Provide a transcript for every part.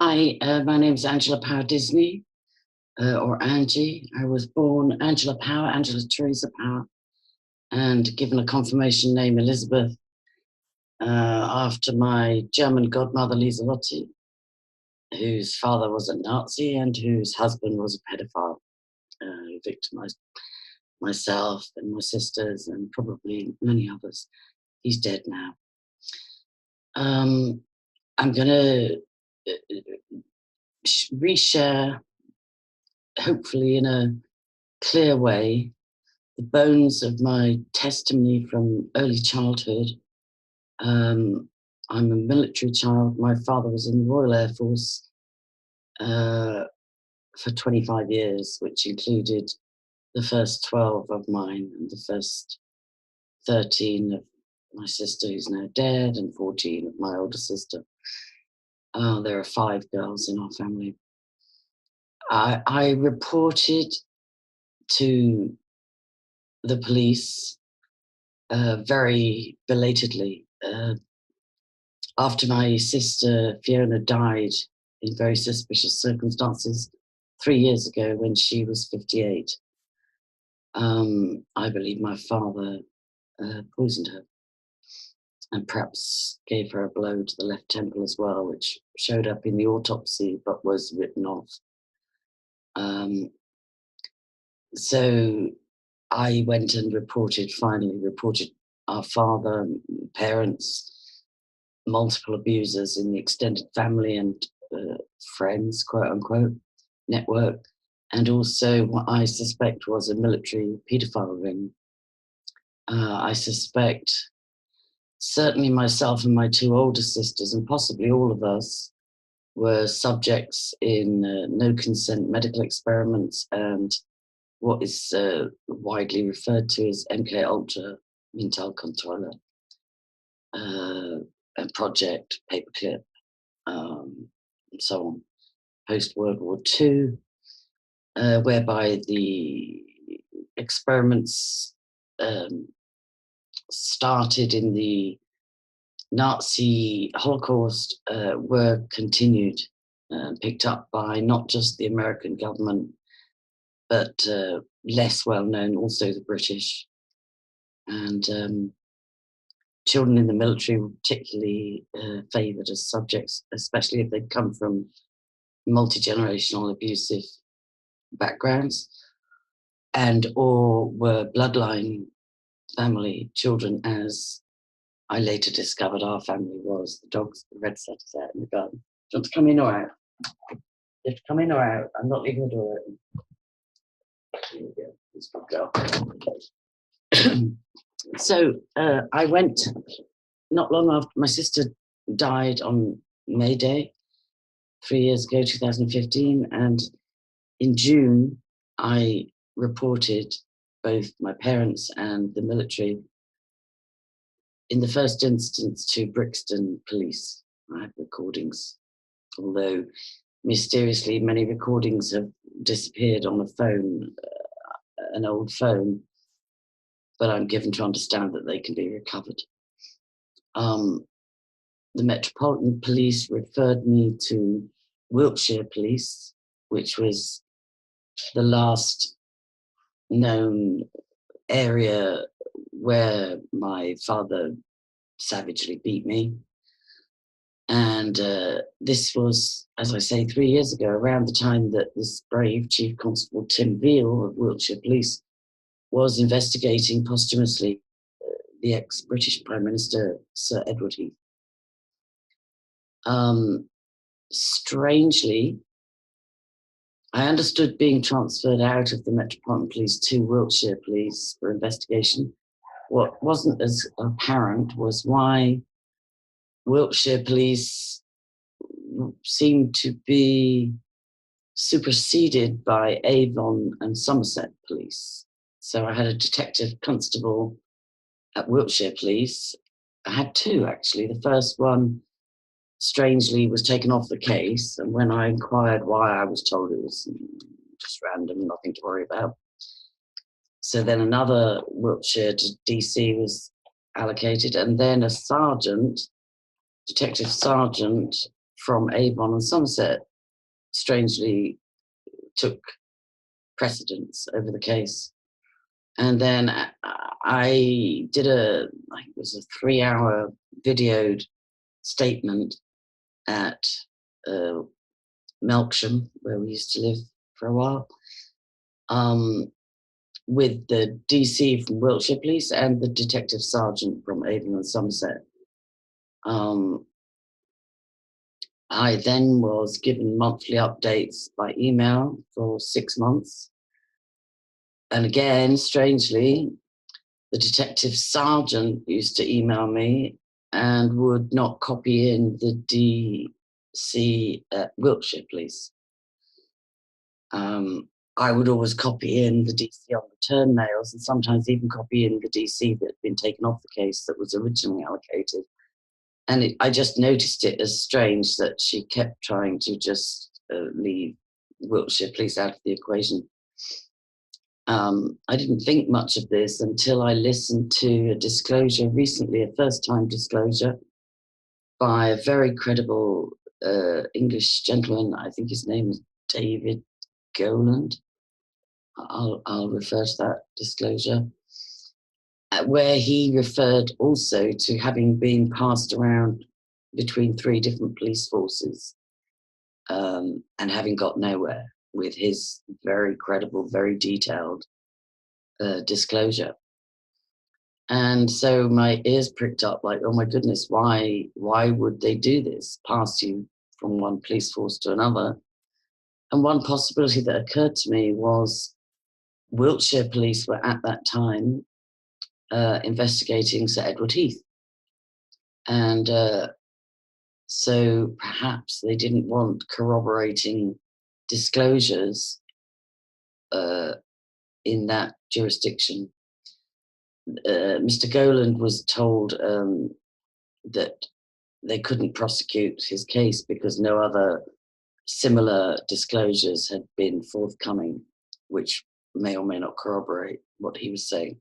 My name's Angela Power Disney, or Angie. I was born Angela Power, Angela Teresa Power, and given a confirmation name Elizabeth after my German godmother Lieselotte, whose father was a Nazi and whose husband was a pedophile, who victimized myself and my sisters and probably many others. He's dead now. I'm going to reshare, hopefully in a clear way, the bones of my testimony from early childhood. I'm a military child. My father was in the Royal Air Force for 25 years, which included the first 12 of mine and the first 13 of my sister, who's now dead, and 14 of my older sister. There are 5 girls in our family. I reported to the police very belatedly after my sister Fiona died in very suspicious circumstances 3 years ago when she was 58. I believe my father poisoned her and perhaps gave her a blow to the left temple as well, which showed up in the autopsy but was written off. So I went and finally reported our father, parents, multiple abusers in the extended family and friends, quote unquote, network, and also what I suspect was a military paedophile ring. I suspect certainly myself and my 2 older sisters, and possibly all of us, were subjects in no consent medical experiments and what is widely referred to as MKUltra, Mentalkontrolle, and Project Paperclip, and so on, post-World War II, whereby the experiments started in the Nazi Holocaust were continued, picked up by not just the American government, but less well known, also the British. And children in the military were particularly favoured as subjects, especially if they'd come from multi-generational abusive backgrounds and or were bloodline family children, as I later discovered our family was. The dogs, the red setters out in the garden. Do you want to come in or out? You have to come in or out. I'm not leaving the door open. Here we go. Let's go. So I went not long after my sister died on May Day, 3 years ago, 2015, and in June I reported both my parents and the military, in the first instance, to Brixton Police. I have recordings, although mysteriously many recordings have disappeared on a phone, an old phone, but I'm given to understand that they can be recovered. The Metropolitan Police referred me to Wiltshire Police, which was the last known area where my father savagely beat me. And this was, as I say, 3 years ago, around the time that this brave Chief Constable Tim Veal of Wiltshire Police was investigating posthumously the ex-British Prime Minister, Sir Edward Heath. Strangely, I understood being transferred out of the Metropolitan Police to Wiltshire Police for investigation. What wasn't as apparent was why Wiltshire Police seemed to be superseded by Avon and Somerset Police. So I had a detective constable at Wiltshire Police. I had 2, actually. The first one, strangely, was taken off the case, and when I inquired why, I was told it was just random, nothing to worry about. So then another Wiltshire DC was allocated, and then a sergeant, detective sergeant from Avon and Somerset strangely took precedence over the case. And then I did I think it was a 3-hour videoed statement at Melksham, where we used to live for a while, with the DC from Wiltshire Police and the detective sergeant from Avon and Somerset. I then was given monthly updates by email for 6 months. And again, strangely, the detective sergeant used to email me and would not copy in the DC at Wiltshire Police. I would always copy in the DC on return mails, and sometimes even copy in the DC that had been taken off the case that was originally allocated. And I just noticed it as strange that she kept trying to just leave Wiltshire Police out of the equation. I didn't think much of this until I listened to a disclosure recently, a first-time disclosure by a very credible English gentleman. I think his name is David Goland. I'll refer to that disclosure, where he referred also to having been passed around between 3 different police forces and having got nowhere with his very credible, very detailed disclosure. And so my ears pricked up like, oh my goodness, why would they do this? Pass you from one police force to another. And one possibility that occurred to me was Wiltshire Police were at that time investigating Sir Edward Heath. And so perhaps they didn't want corroborating disclosures in that jurisdiction. Mr. Goland was told that they couldn't prosecute his case because no other similar disclosures had been forthcoming, which may or may not corroborate what he was saying.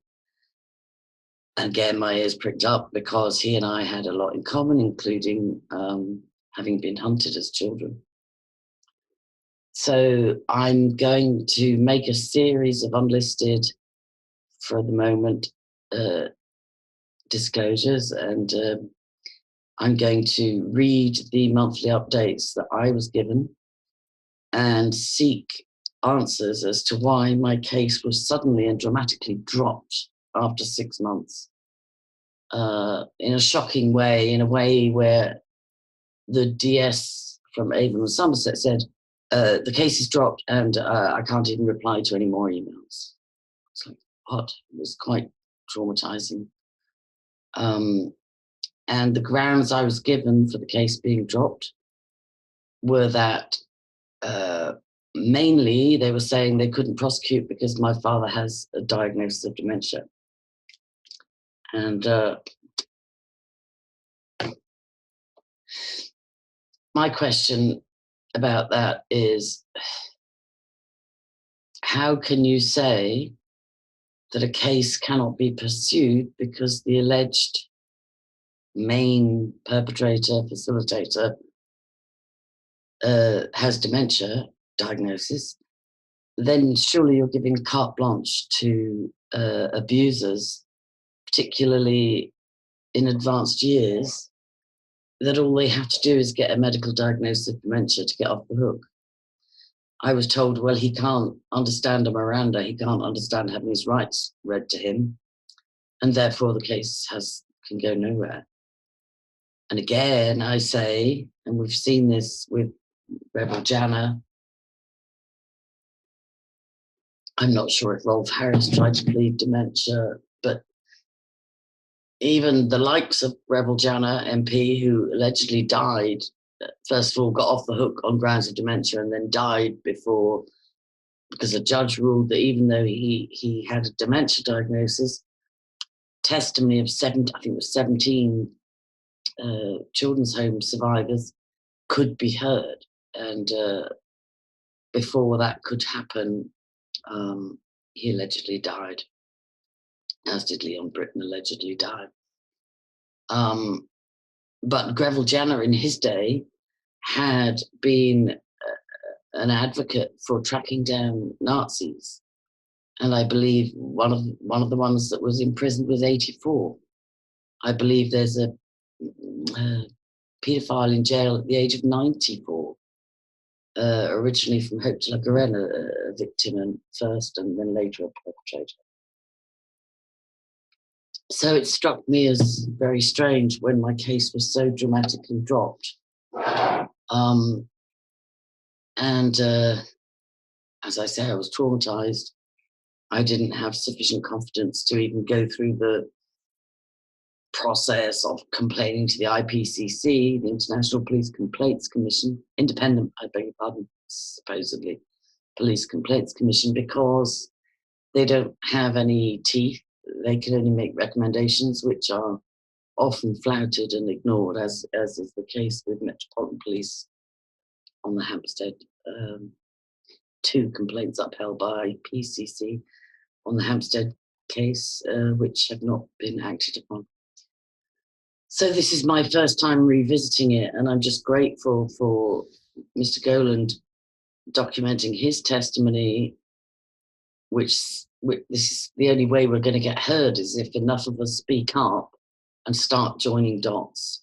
And again, my ears pricked up because he and I had a lot in common, including having been hunted as children. So I'm going to make a series of unlisted, for the moment, disclosures, and I'm going to read the monthly updates that I was given and seek answers as to why my case was suddenly and dramatically dropped after 6 months in a shocking way, in a way where the DS from Avon and Somerset said, the case is dropped and I can't even reply to any more emails. It's like, what? It was quite traumatizing. And the grounds I was given for the case being dropped were that mainly they were saying they couldn't prosecute because my father has a diagnosis of dementia. And my question about that is, how can you say that a case cannot be pursued because the alleged main perpetrator, facilitator, has dementia diagnosis? Then surely you're giving carte blanche to abusers, particularly in advanced years, that all they have to do is get a medical diagnosis of dementia to get off the hook. I was told, well, he can't understand a Miranda, he can't understand having his rights read to him, and therefore the case can go nowhere. And again, I say, and we've seen this with Rebel Jana, I'm not sure if Rolf Harris tried to plead dementia, but even the likes of Rebel Jana MP, who allegedly died, first of all, got off the hook on grounds of dementia and then died before, because a judge ruled that even though he had a dementia diagnosis, testimony of 17 children's home survivors could be heard. And before that could happen, he allegedly died, as did Leon Britton allegedly died. But Greville Jenner in his day had been an advocate for tracking down Nazis, and I believe one of the ones that was imprisoned was 84. I believe there's a paedophile in jail at the age of 94, originally from Hope de la Garenne, a victim and first, and then later a perpetrator. So it struck me as very strange when my case was so dramatically dropped. And as I say, I was traumatized. I didn't have sufficient confidence to even go through the process of complaining to the IPCC, the International Police Complaints Commission, independent, I beg your pardon, supposedly, Police Complaints Commission, because they don't have any teeth. They can only make recommendations, which are often flouted and ignored, as is the case with Metropolitan Police on the Hampstead. 2 complaints upheld by PCC on the Hampstead case, which have not been acted upon. So this is my first time revisiting it, and I'm just grateful for Mr. Goland documenting his testimony, which this is the only way we're going to get heard, is if enough of us speak up and start joining dots.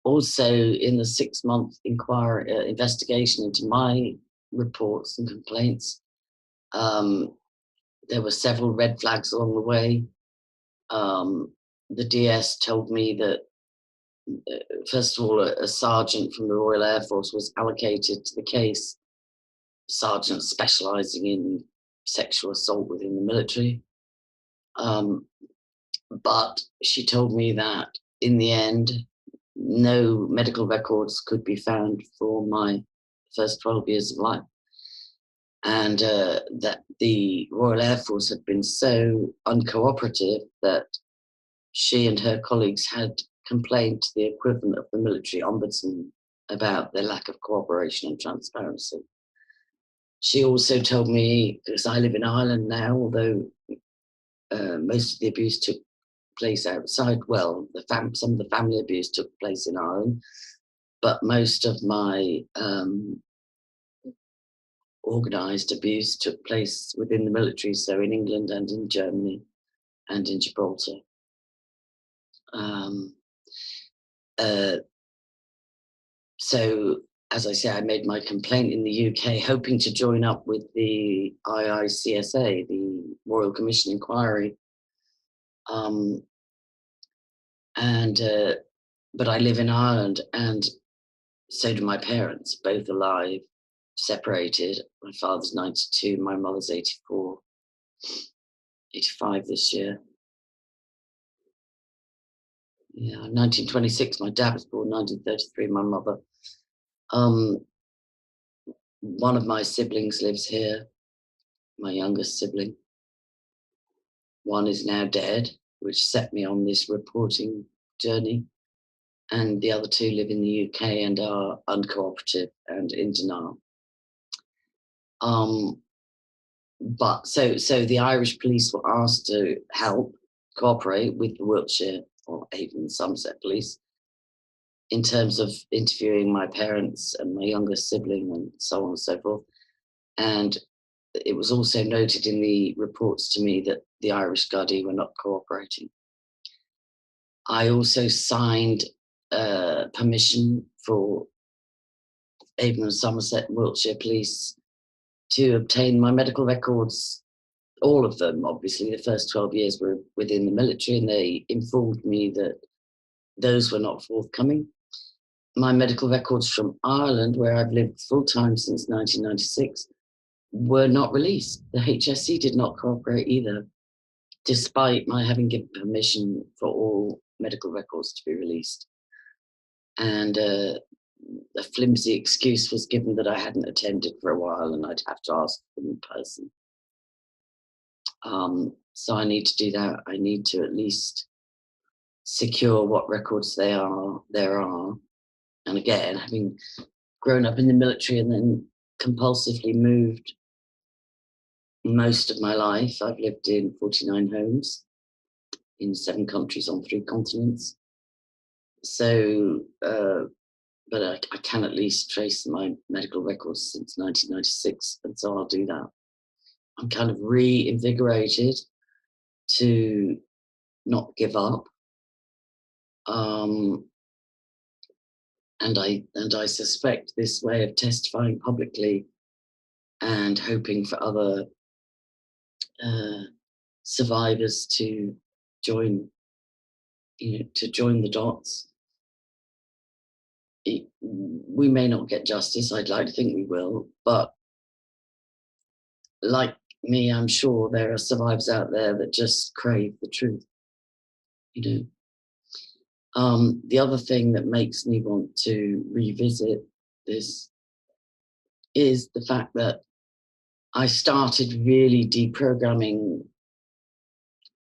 Also, in the 6-month investigation into my reports and complaints, there were several red flags along the way. The DS told me that, first of all, a sergeant from the Royal Air Force was allocated to the case, sergeant specialising in sexual assault within the military. But she told me that in the end, no medical records could be found for my first 12 years of life. And that the Royal Air Force had been so uncooperative that she and her colleagues had complained to the equivalent of the military ombudsman about their lack of cooperation and transparency. She also told me, because I live in Ireland now, although most of the abuse took place outside, well, some of the family abuse took place in Ireland, but most of my organised abuse took place within the military, so in England and in Germany and in Gibraltar. So, as I say, I made my complaint in the UK, hoping to join up with the IICSA, the Royal Commission Inquiry. But I live in Ireland, and so do my parents, both alive, separated. My father's 92, my mother's 84, 85 this year. Yeah, 1926, my dad was born 1933, my mother. One of my siblings lives here, my youngest sibling. One is now dead, which set me on this reporting journey. And the other 2 live in the UK and are uncooperative and in denial. But so the Irish police were asked to help cooperate with the Wiltshire or Avon and Somerset police in terms of interviewing my parents and my youngest sibling and so on and so forth. And it was also noted in the reports to me that the Irish Gardaí were not cooperating. I also signed permission for Avon and Somerset and Wiltshire police to obtain my medical records, all of them. Obviously, the first 12 years were within the military, and they informed me that those were not forthcoming. My medical records from Ireland, where I've lived full-time since 1996, were not released. The HSE did not cooperate either, despite my having given permission for all medical records to be released. And a flimsy excuse was given that I hadn't attended for a while and I'd have to ask them in person. So I need to do that. I need to at least secure what records there are. And again, having grown up in the military and then compulsively moved most of my life, I've lived in 49 homes in 7 countries on 3 continents. So but I can at least trace my medical records since 1996, and so I'll do that. I'm kind of reinvigorated to not give up. Um, and I suspect this way of testifying publicly and hoping for other survivors to join, to join the dots. We may not get justice. I'd like to think we will, but like me, I'm sure there are survivors out there that just crave the truth. The other thing that makes me want to revisit this is the fact that I started really deprogramming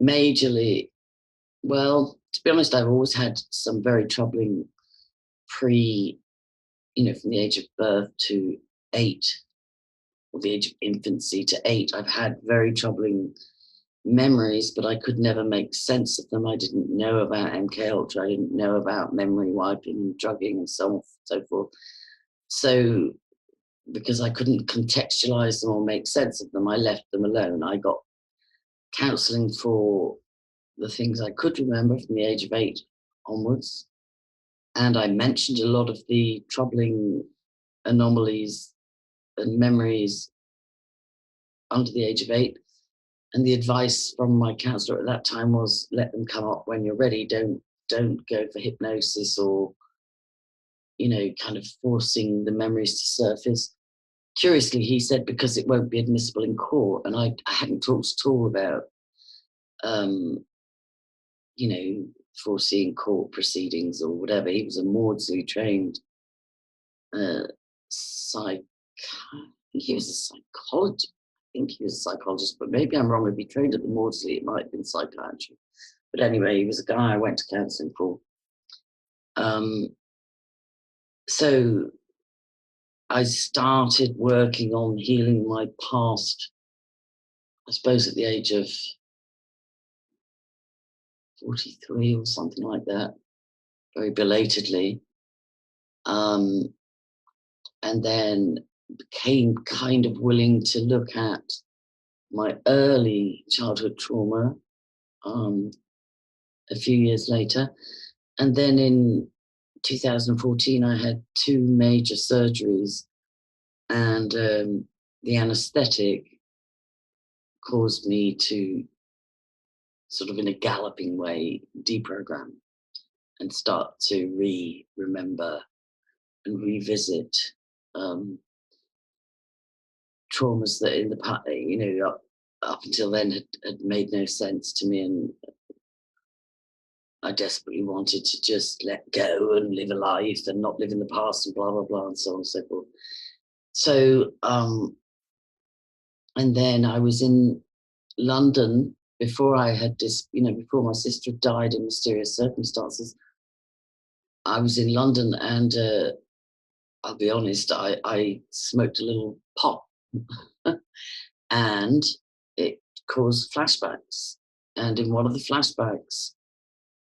majorly. Well, to be honest, I've always had some very troubling from the age of birth to 8, or the age of infancy to 8, I've had very troubling memories, but I could never make sense of them. I didn't know about MKUltra. I didn't know about memory wiping and drugging and so on and so forth. So because I couldn't contextualize them or make sense of them, I left them alone. I got counseling for the things I could remember from the age of 8 onwards. And I mentioned a lot of the troubling anomalies and memories under the age of 8. And the advice from my counselor at that time was, let them come up when you're ready. Don't go for hypnosis or, kind of forcing the memories to surface. Curiously, he said, because it won't be admissible in court. And I hadn't talked at all about, foreseeing court proceedings or whatever. He was a Maudsley trained he was a psychologist. I think he was a psychologist, but maybe I'm wrong. If he trained at the Maudsley, it might have been psychiatry. But anyway, he was a guy I went to counselling for. So I started working on healing my past, I suppose at the age of 43 or something like that, very belatedly. And then became kind of willing to look at my early childhood trauma a few years later. And then in 2014, I had 2 major surgeries, and the anesthetic caused me to sort of in a galloping way deprogram and start to remember and revisit traumas that in the past, up until then had made no sense to me, and I desperately wanted to just let go and live a life and not live in the past and blah, blah, blah, and so on and so forth. So, and then I was in London before I had this, before my sister died in mysterious circumstances. I was in London and I'll be honest, I smoked a little pot and it caused flashbacks. And in one of the flashbacks,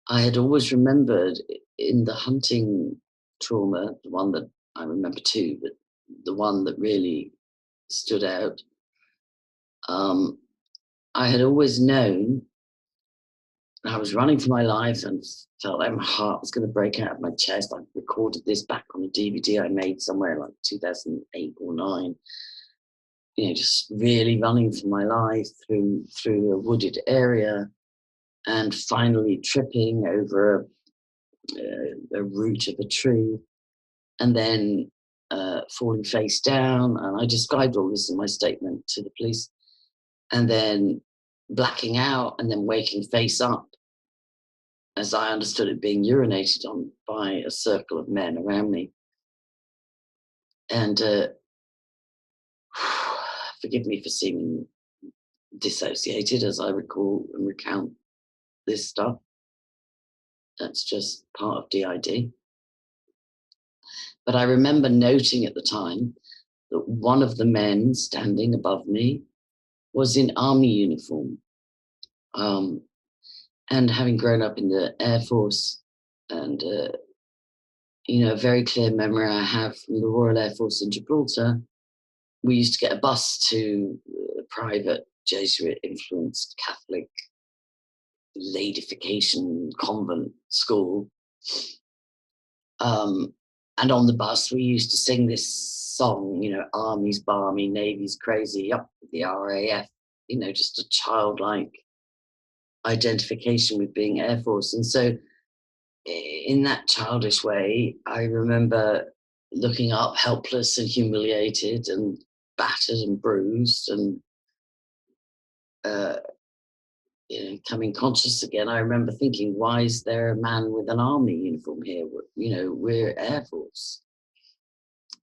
I had always remembered in the hunting trauma, the one that I remember too, but the one that really stood out, I had always known I was running for my life and felt like my heart was going to break out of my chest. I recorded this back on a DVD I made somewhere like 2008 or 9. Just really running for my life through a wooded area, and finally tripping over a root of a tree, and then falling face down. And I described all this in my statement to the police, and then blacking out, and then waking face up, as I understood it, being urinated on by a circle of men around me. And forgive me for seeming dissociated as I recall and recount this stuff. That's just part of DID. But I remember noting at the time that one of the men standing above me was in army uniform. And having grown up in the Air Force and you know, a very clear memory I have from the Royal Air Force in Gibraltar. We used to get a bus to a private Jesuit-influenced Catholic ladification convent school. And on the bus, we used to sing this song, you know, Army's balmy, Navy's crazy, up with the RAF, you know, just a childlike identification with being Air Force. And so in that childish way, I remember looking up helpless and humiliated and battered and bruised and you know, coming conscious again. I remember thinking, why is there a man with an army uniform here? You know, we're Air Force.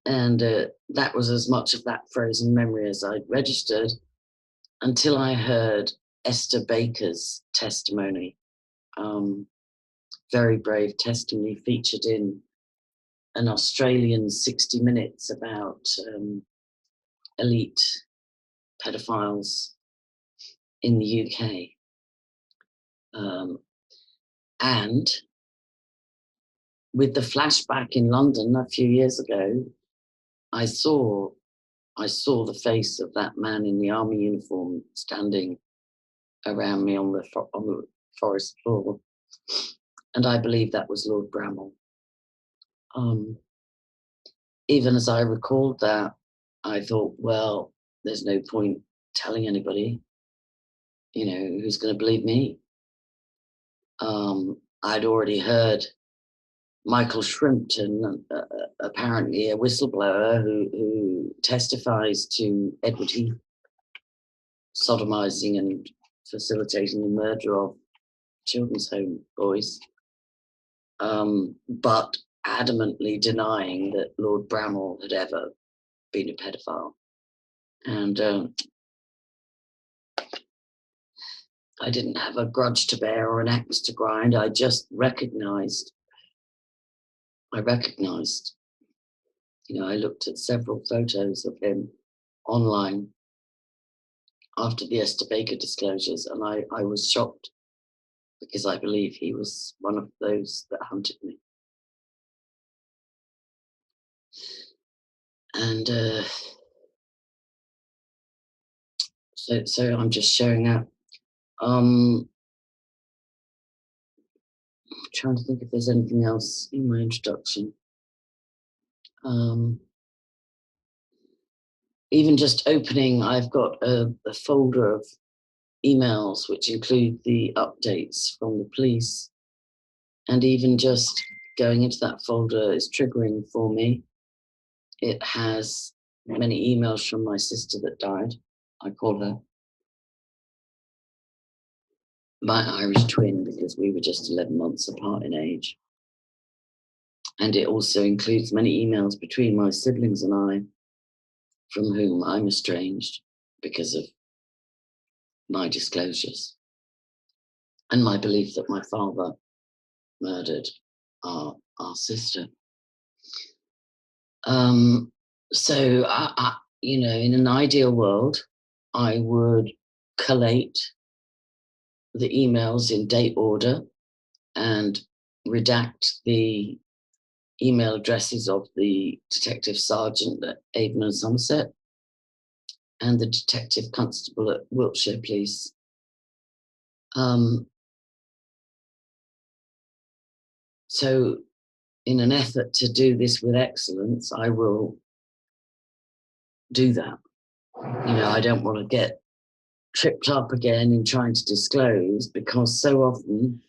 And that was as much of that frozen memory as I'd registered until I heard Esther Baker's testimony. Very brave testimony featured in an Australian 60 Minutes about elite pedophiles in the UK. And with the flashback in London a few years ago, I saw the face of that man in the army uniform standing around me on the forest floor, and I believe that was Lord Bramall. Even as I recalled that, I thought, well, there's no point telling anybody, you know, who's going to believe me. I'd already heard Michael Shrimpton, apparently a whistleblower who testifies to Edward Heath sodomizing and facilitating the murder of children's home boys, but adamantly denying that Lord Bramall had ever been a pedophile. And I didn't have a grudge to bear or an axe to grind. I just recognized, you know, I looked at several photos of him online after the Esther Baker disclosures, and I was shocked because I believe he was one of those that hunted me. And so I'm just sharing that. I'm trying to think if there's anything else in my introduction. Even just opening, I've got a folder of emails which include the updates from the police, and even just going into that folder is triggering for me. It has many emails from my sister that died. I call her my Irish twin because we were just 11 months apart in age. And it also includes many emails between my siblings and I, from whom I'm estranged because of my disclosures and my belief that my father murdered our sister. So, you know, in an ideal world, I would collate the emails in date order and redact the email addresses of the detective sergeant at Avon and Somerset and the detective constable at Wiltshire Police. So in an effort to do this with excellence, I will do that. You know, I don't want to get tripped up again in trying to disclose, because so often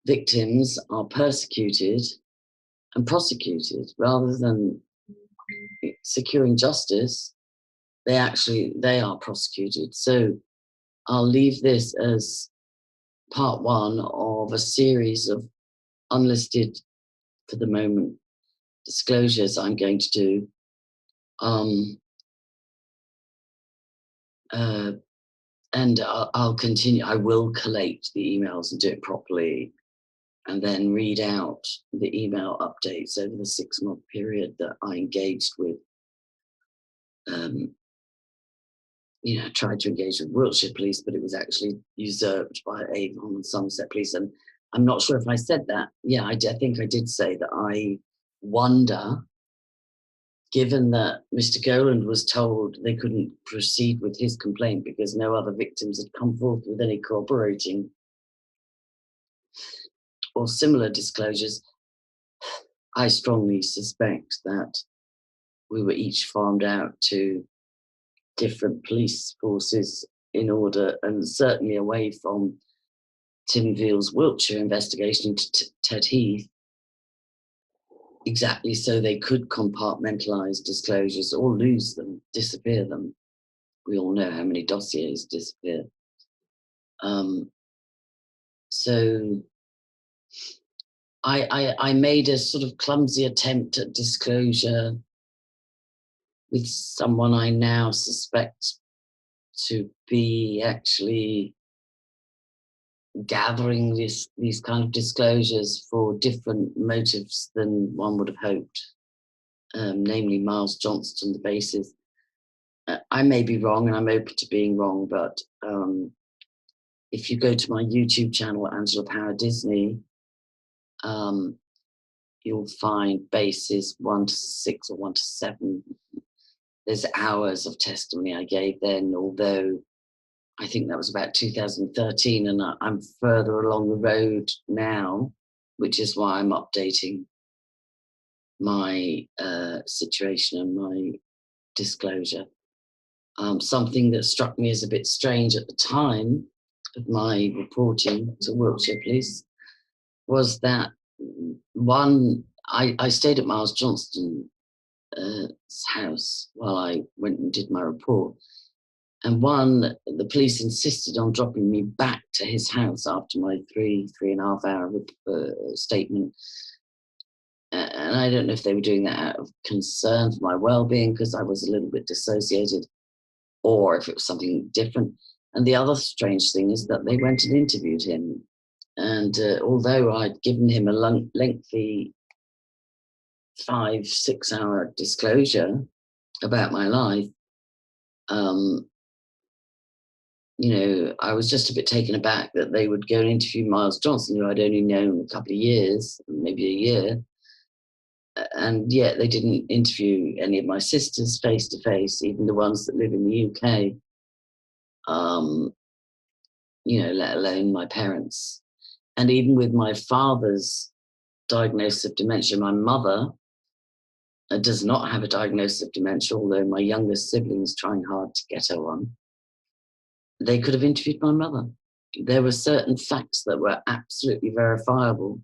victims are persecuted and prosecuted rather than securing justice. They are prosecuted. So I'll leave this as part one of a series of unlisted, for the moment, disclosures I'm going to do. And I'll continue. I will collate the emails and do it properly, and then read out the email updates over the 6-month period that I engaged with. You know, tried to engage with Wiltshire Police, but it was actually usurped by Avon and Somerset Police. And I'm not sure if I said that. Yeah, I think I did say that I wonder, given that Mr. Goland was told they couldn't proceed with his complaint because no other victims had come forth with any corroborating or similar disclosures, I strongly suspect that we were each farmed out to different police forces in order, and certainly away from Tim Veal's Wiltshire investigation into Ted Heath, exactly so they could compartmentalise disclosures or lose them, disappear them. We all know how many dossiers disappear. So I made a sort of clumsy attempt at disclosure with someone I now suspect to be actually gathering these kind of disclosures for different motives than one would have hoped, namely Miles Johnston, the basis. I may be wrong, and I'm open to being wrong, but if you go to my YouTube channel, Angela Power Disney, you'll find bases 1 to 6 or 1 to 7. There's hours of testimony I gave then, although I think that was about 2013, and I'm further along the road now, which is why I'm updating my situation and my disclosure. Something that struck me as a bit strange at the time of my reporting to Wiltshire Police was that I stayed at Miles Johnston's house while I went and did my report. And the police insisted on dropping me back to his house after my 3.5 hour statement. And I don't know if they were doing that out of concern for my well-being because I was a little bit dissociated, or if it was something different. And the other strange thing is that they went and interviewed him. And although I'd given him a lengthy 5-6 hour disclosure about my life, I was just a bit taken aback that they would go and interview Miles Johnston, who I'd only known a couple of years, maybe a year. And yet they didn't interview any of my sisters face to face, even the ones that live in the UK, let alone my parents. And even with my father's diagnosis of dementia, my mother does not have a diagnosis of dementia, although my youngest sibling is trying hard to get her one. They could have interviewed my mother. There were certain facts that were absolutely verifiable.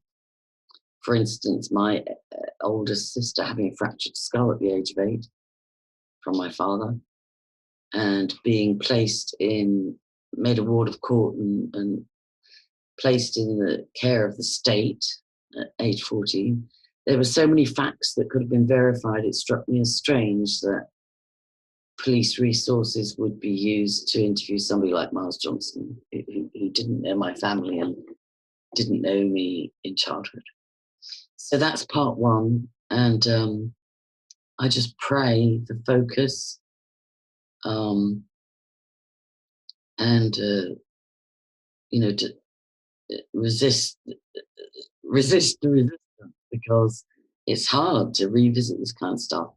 For instance, my oldest sister having a fractured skull at the age of 8 from my father, and being made a ward of court and placed in the care of the state at age 14. There were so many facts that could have been verified. It struck me as strange that police resources would be used to interview somebody like Miles Johnston, who didn't know my family and didn't know me in childhood. So that's part one. And I just pray for focus to resist the resistance, because it's hard to revisit this kind of stuff.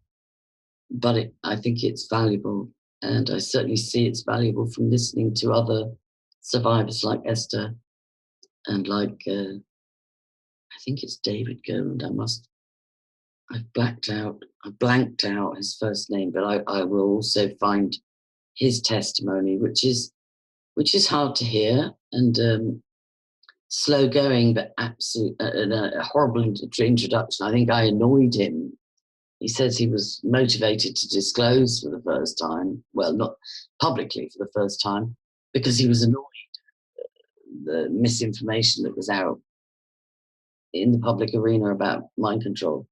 But I think it's valuable, and I certainly see it's valuable from listening to other survivors like Esther and like I think it's David Goland. I've blanked out his first name, but I will also find his testimony, which is hard to hear and slow going, but absolute a horrible introduction. I think I annoyed him. He says he was motivated to disclose for the first time, well, not publicly for the first time, because he was annoyed at the misinformation that was out in the public arena about mind control,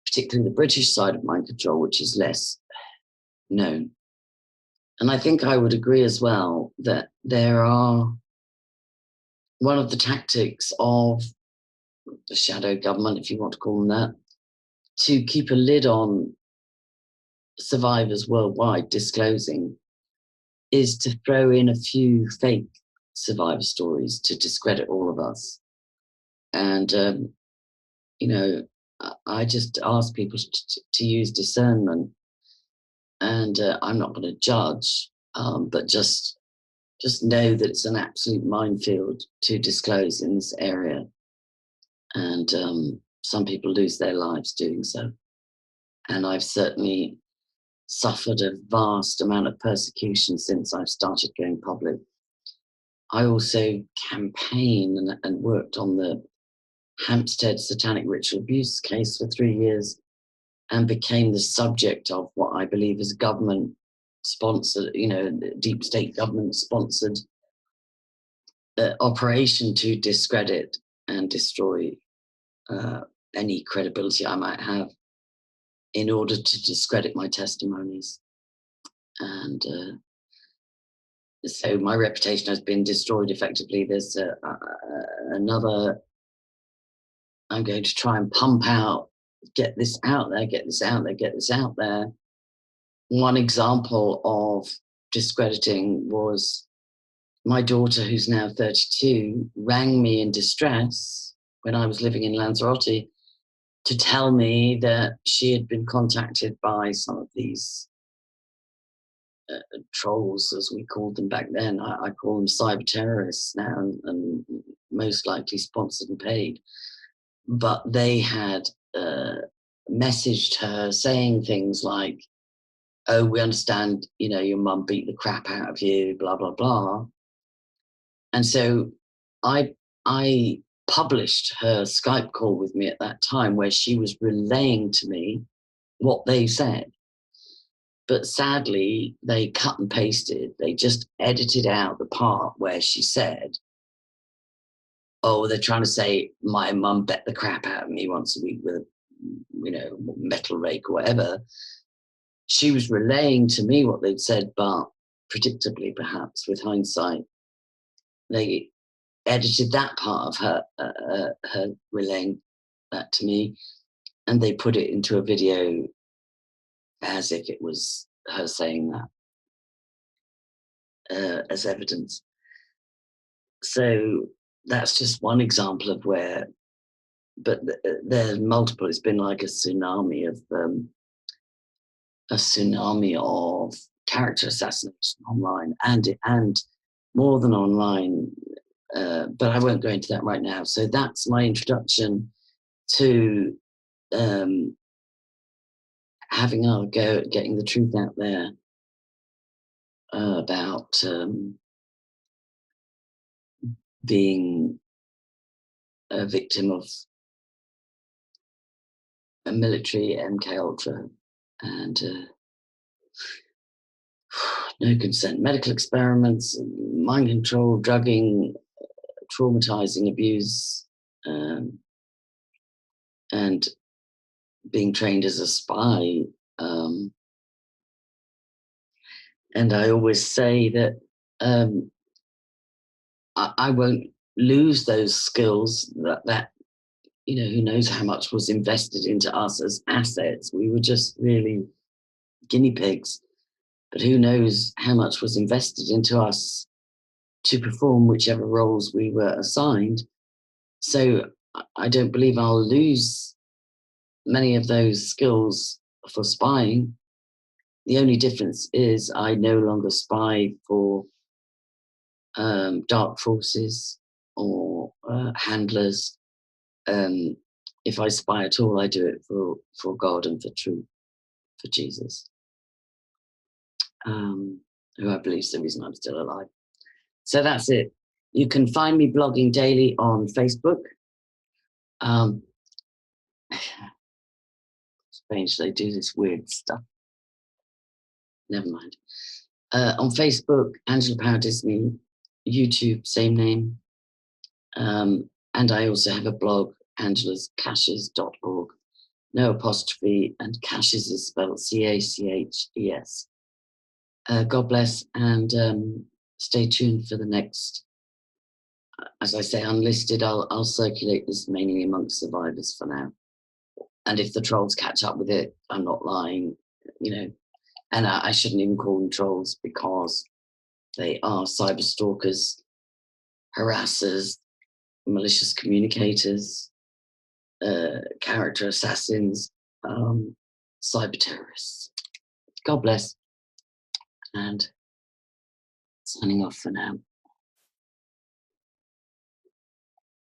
particularly the British side of mind control, which is less known. And I think I would agree as well that one of the tactics of the shadow government, if you want to call them that, to keep a lid on survivors worldwide disclosing, is to throw in a few fake survivor stories to discredit all of us. And you know, I just ask people to use discernment, and I'm not going to judge, but just know that it's an absolute minefield to disclose in this area, and some people lose their lives doing so. And I've certainly suffered a vast amount of persecution since I've started going public. I also campaigned and worked on the Hampstead Satanic ritual abuse case for 3 years, and became the subject of what I believe is government sponsored, deep state government sponsored operation to discredit and destroy any credibility I might have, in order to discredit my testimonies. And so my reputation has been destroyed effectively. There's another, I'm going to try and pump out, get this out there, get this out there, get this out there. One example of discrediting was my daughter, who's now 32, rang me in distress when I was living in Lanzarote to tell me that she had been contacted by some of these trolls, as we called them back then. I call them cyber terrorists now, and most likely sponsored and paid. But they had messaged her saying things like, "Oh, we understand, your mum beat the crap out of you, blah, blah, blah." And so I published her Skype call with me at that time, where she was relaying to me what they said. But sadly, they cut and pasted. They just edited out the part where she said, "Oh, they're trying to say my mum bet the crap out of me once a week with a, metal rake or whatever." She was relaying to me what they'd said, but predictably, perhaps with hindsight, they edited that part of her relaying that to me, and they put it into a video as if it was her saying that as evidence. So that's just one example of where, but there's multiple. It's been like a tsunami of character assassination online, and more than online. But I won't go into that right now. So that's my introduction to having a go at getting the truth out there about being a victim of a military MKUltra and no consent medical experiments, mind control, drugging, traumatizing abuse, and being trained as a spy. And I always say that I won't lose those skills that who knows how much was invested into us as assets. We were just really guinea pigs, but who knows how much was invested into us to perform whichever roles we were assigned. So I don't believe I'll lose many of those skills for spying. The only difference is I no longer spy for dark forces or handlers. If I spy at all, I do it for God and for truth, for Jesus, who I believe is the reason I'm still alive. So that's it. You can find me blogging daily on Facebook. Strange they do this weird stuff. Never mind. On Facebook, Angela Power Disney. YouTube, same name. And I also have a blog, angelascaches.org. No apostrophe, and Caches is spelled Caches. God bless, and stay tuned for the next. As I say, unlisted. I'll circulate this mainly amongst survivors for now. And if the trolls catch up with it, I'm not lying, And I shouldn't even call them trolls, because they are cyber stalkers, harassers, malicious communicators, character assassins, cyber terrorists. God bless, and signing off for now.